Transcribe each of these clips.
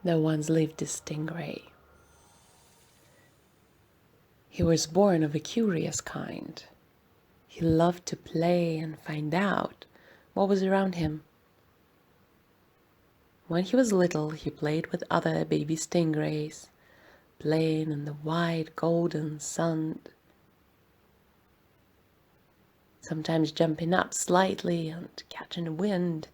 There once lived a Stingray. He was born of a curious kind. He loved to play and find out what was around him. When he was little, he played with other baby stingrays, playing in the wide golden sun, sometimes jumping up slightly and catching the wind,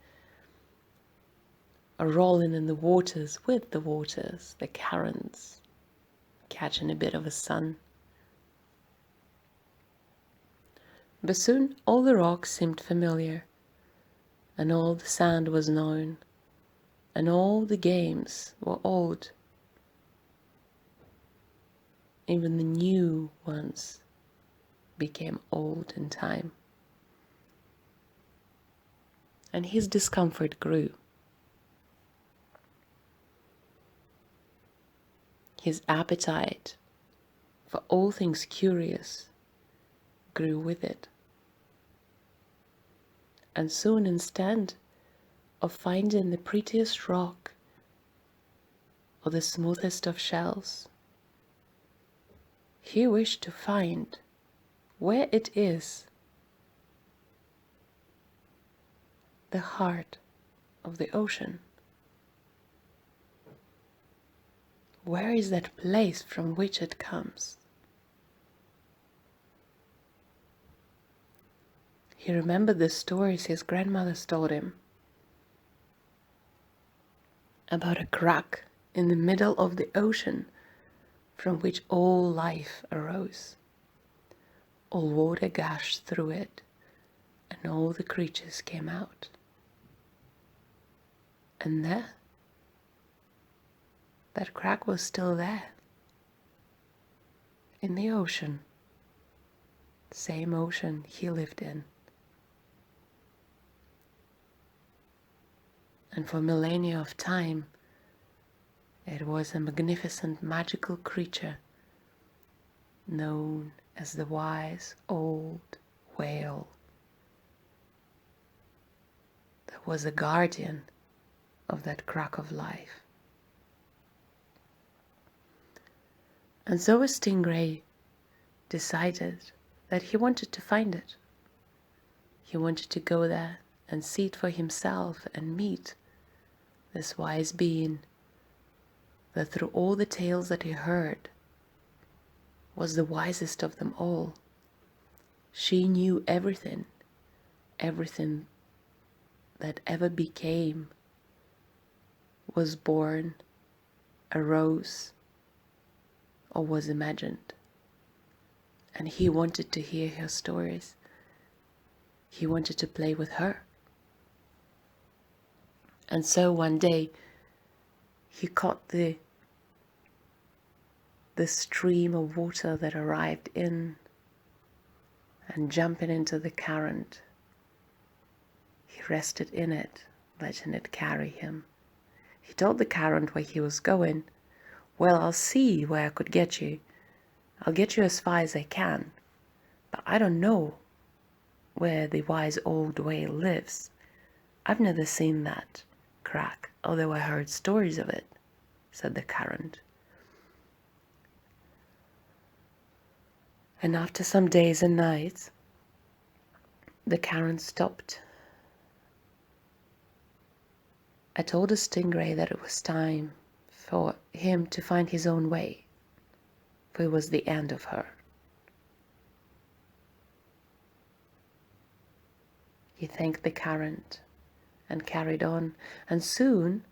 or rolling in the waters with the waters, the currents, catching a bit of a sun. But soon all the rocks seemed familiar, and all the sand was known, and all the games were old. Even the new ones became old in time. And his discomfort grew. His appetite for all things curious grew with it. And soon, instead of finding the prettiest rock or the smoothest of shells, he wished to find where it is the heart of the ocean. Where is that place from which it comes? He remembered the stories his grandmothers told him about a crack in the middle of the ocean from which all life arose. All water gushed through it, and all the creatures came out. And there, that crack was still there, in the ocean, the same ocean he lived in. And for millennia of time, it was a magnificent magical creature known as the wise old whale that was a guardian of that crack of life. And so a Stingray decided that he wanted to find it. He wanted to go there and see it for himself and meet this wise being that through all the tales that he heard was the wisest of them all. She knew everything, everything that ever became, was born, arose, or was imagined. And he wanted to hear her stories. He wanted to play with her. And so one day he caught the stream of water that arrived in, and jumping into the current, he rested in it, letting it carry him. He told the current where he was going. Well, I'll see where I could get you. I'll get you as far as I can, but I don't know where the wise old whale lives. I've never seen that crack, although I heard stories of it, said the current. And after some days and nights, the current stopped. I told the Stingray that it was time for him to find his own way, for it was the end of her. He thanked the current and carried on, and soon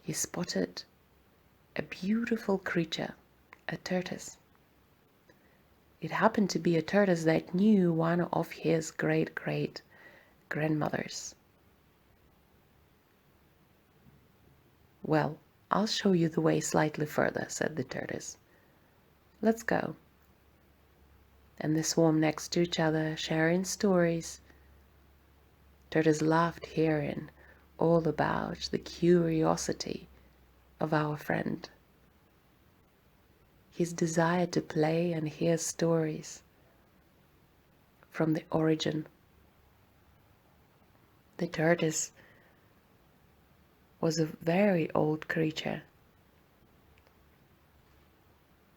he spotted a beautiful creature, a tortoise. It happened to be a tortoise that knew one of his great-great-grandmothers. Well, I'll show you the way slightly further, said the tortoise. Let's go. And they swarmed next to each other, sharing stories. Tortoise laughed, hearing all about the curiosity of our friend, his desire to play and hear stories from the origin. The tortoise was a very old creature,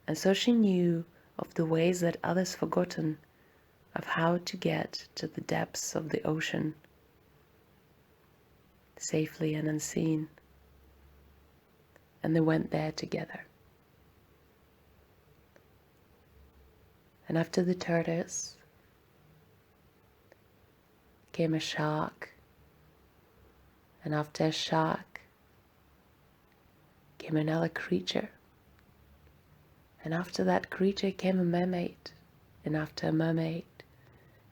and so she knew of the ways that others forgotten of how to get to the depths of the ocean safely and unseen, and they went there together. And after the tortoise came a shark, and after a shark came another creature, and after that creature came a mermaid, and after a mermaid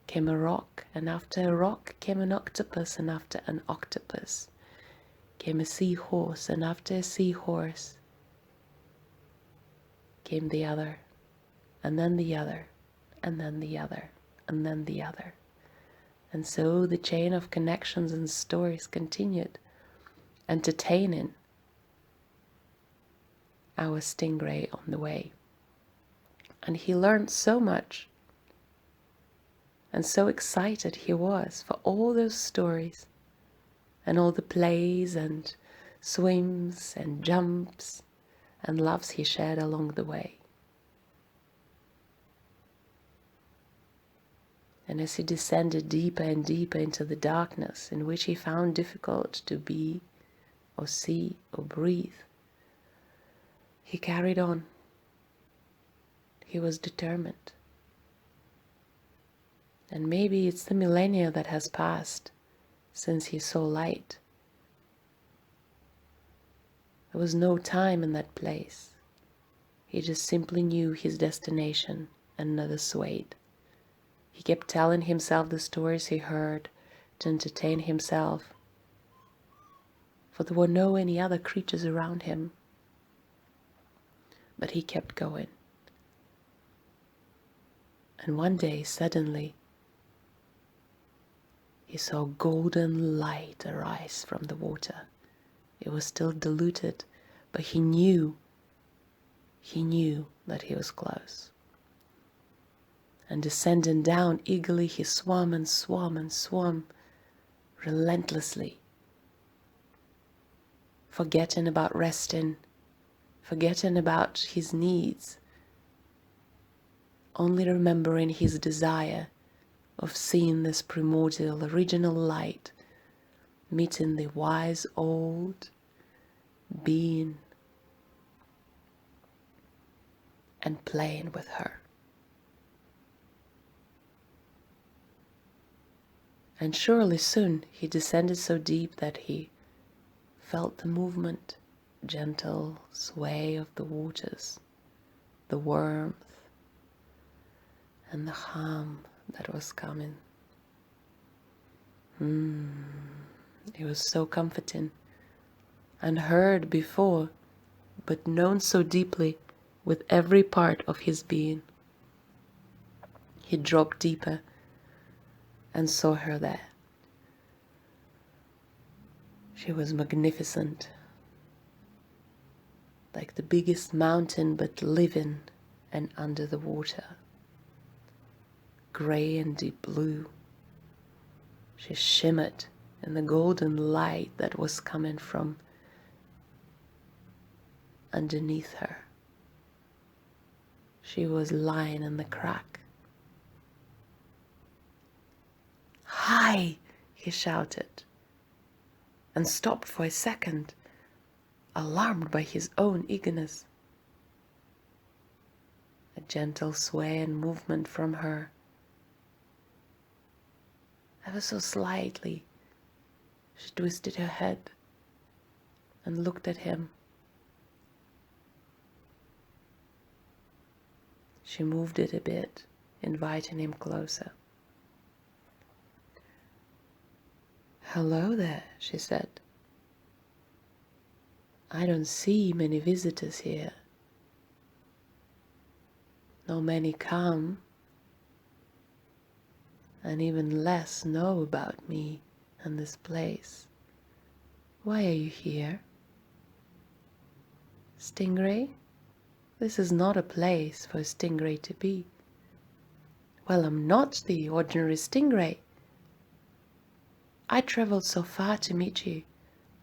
came a rock, and after a rock came an octopus, and after an octopus came a seahorse, and after a seahorse came the other, and then the other, and then the other, and then the other. And so the chain of connections and stories continued, entertaining our Stingray on the way. And he learned so much, and so excited he was for all those stories, and all the plays and swims and jumps and loves he shared along the way. And as he descended deeper and deeper into the darkness in which he found difficult to be or see or breathe, he carried on. He was determined. And maybe it's the millennia that has passed since he saw light. There was no time in that place. He just simply knew his destination and never swayed. He kept telling himself the stories he heard to entertain himself, for there were no any other creatures around him. But he kept going. And one day, suddenly, he saw golden light arise from the water. It was still diluted, but he knew that he was close. And descending down eagerly, he swam and swam and swam relentlessly, forgetting about resting, forgetting about his needs, only remembering his desire of seeing this primordial original light meeting the wise old being and playing with her. And surely soon he descended so deep that he felt the movement, gentle sway of the waters, the warmth, and the hum that was coming. It was so comforting, unheard before, but known so deeply with every part of his being. He dropped deeper and saw her there. She was magnificent, like the biggest mountain, but living and under the water. Grey and deep blue, she shimmered in the golden light that was coming from underneath her. She was lying in the crack. "Hi!" he shouted, and stopped for a second, alarmed by his own eagerness. A gentle sway and movement from her. Ever so slightly, she twisted her head and looked at him. She moved it a bit, inviting him closer. "Hello there," she said. "I don't see many visitors here. Not many come, and even less know about me and this place. Why are you here? Stingray? This is not a place for a stingray to be." "Well, I'm not the ordinary stingray. I traveled so far to meet you.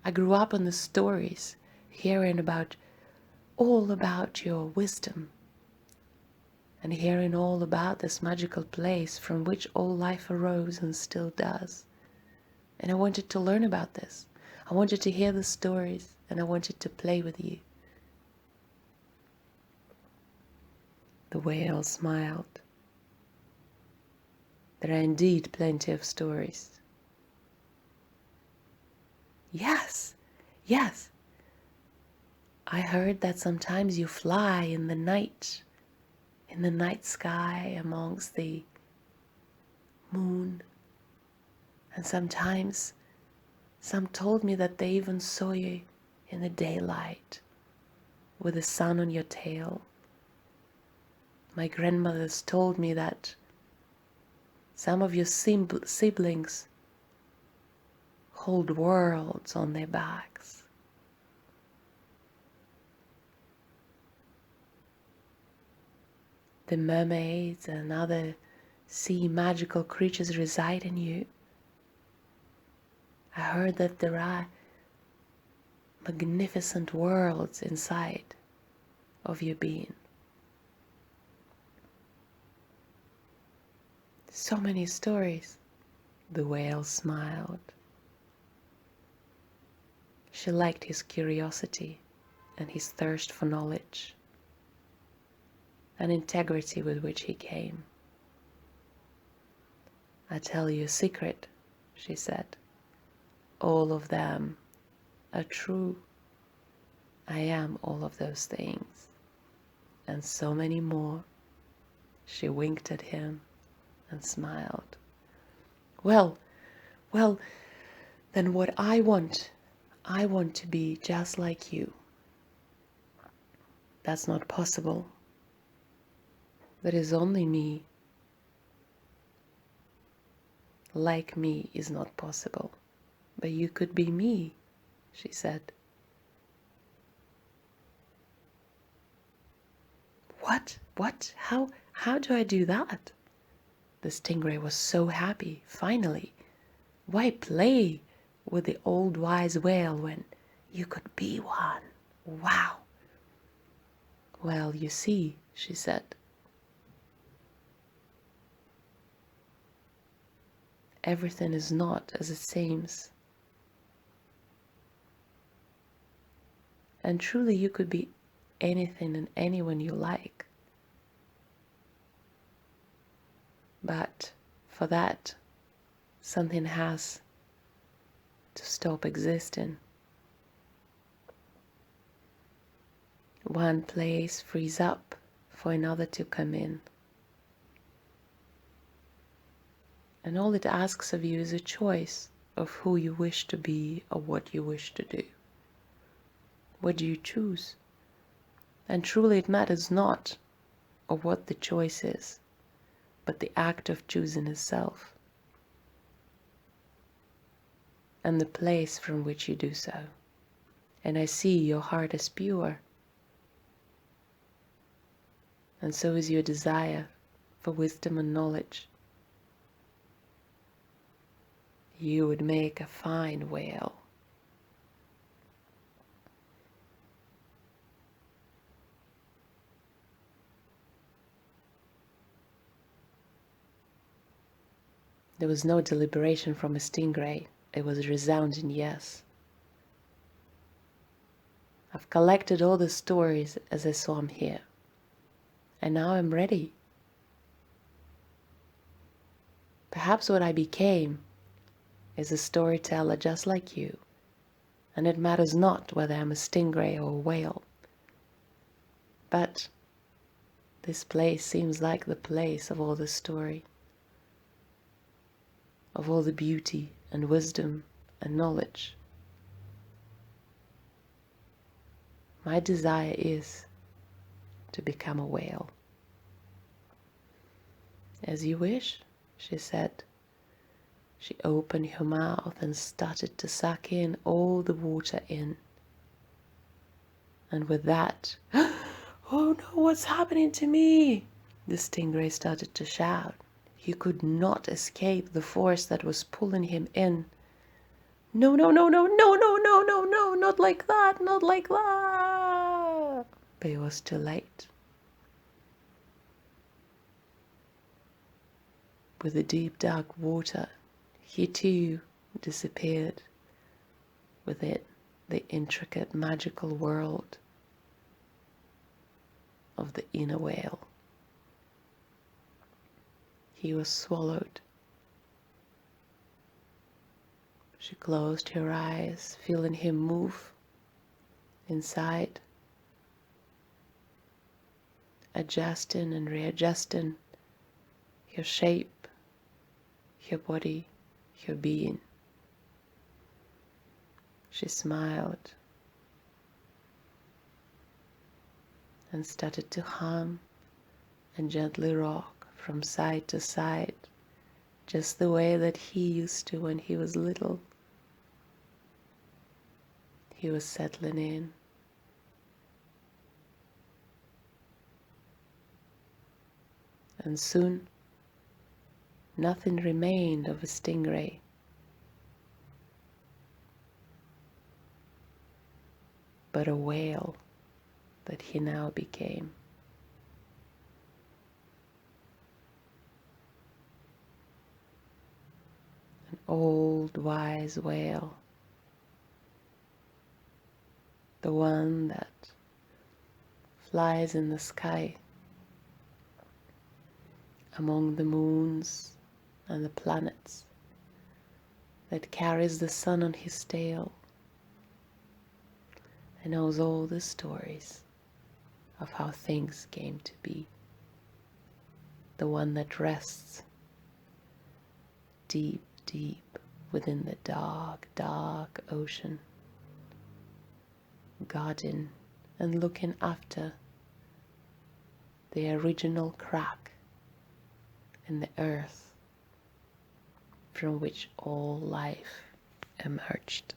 I grew up on the stories, hearing all about your wisdom, and hearing all about this magical place from which all life arose and still does. And I wanted to learn about this. I wanted to hear the stories, and I wanted to play with you. The whale smiled. There are indeed plenty of stories. Yes, yes. I heard that sometimes you fly in the night sky amongst the moon. And sometimes some told me that they even saw you in the daylight with the sun on your tail. My grandmothers told me that some of your siblings hold worlds on their backs. The mermaids and other sea magical creatures reside in you. I heard that there are magnificent worlds inside of your being. So many stories. The whale smiled. She liked his curiosity and his thirst for knowledge and integrity with which he came. I tell you a secret, she said. All of them are true. I am all of those things, and so many more. She winked at him and smiled. Well, then what I want to be just like you. That's not possible. That is only me. Like me is not possible. But you could be me, she said. What? How do I do that? The stingray was so happy, finally. Why play with the old wise whale when you could be one? Wow. Well, you see, she said. Everything is not as it seems. And truly you could be anything and anyone you like. But for that, something has to stop existing. One place frees up for another to come in. And all it asks of you is a choice of who you wish to be or what you wish to do. What do you choose? And truly it matters not of what the choice is, but the act of choosing itself, and the place from which you do so. And I see your heart is pure, and so is your desire for wisdom and knowledge. You would make a fine whale. There was no deliberation from a stingray. It was a resounding yes. I've collected all the stories as I saw them here, and now I'm ready. Perhaps what I became is a storyteller just like you, and it matters not whether I'm a stingray or a whale. But this place seems like the place of all the story, of all the beauty and wisdom and knowledge. My desire is to become a whale. As you wish, she said. She opened her mouth and started to suck in all the water in. And with that, oh no, what's happening to me? The stingray started to shout. He could not escape the force that was pulling him in. No, no, no, no, no, no, no, no, no, not like that, not like that. But it was too late. With the deep dark water, he too disappeared within the intricate magical world of the inner whale. He was swallowed. She closed her eyes, feeling him move inside, adjusting and readjusting her shape, her body, her being. She smiled and started to hum and gently rock from side to side, just the way that he used to when he was little. He was settling in. And soon, nothing remained of a stingray. But a whale that he now became. An old wise whale. The one that flies in the sky among the moons and the planets, that carries the sun on his tail and knows all the stories of how things came to be. The one that rests deep, deep within the dark, dark ocean, guarding and looking after the original crack in the earth from which all life emerged.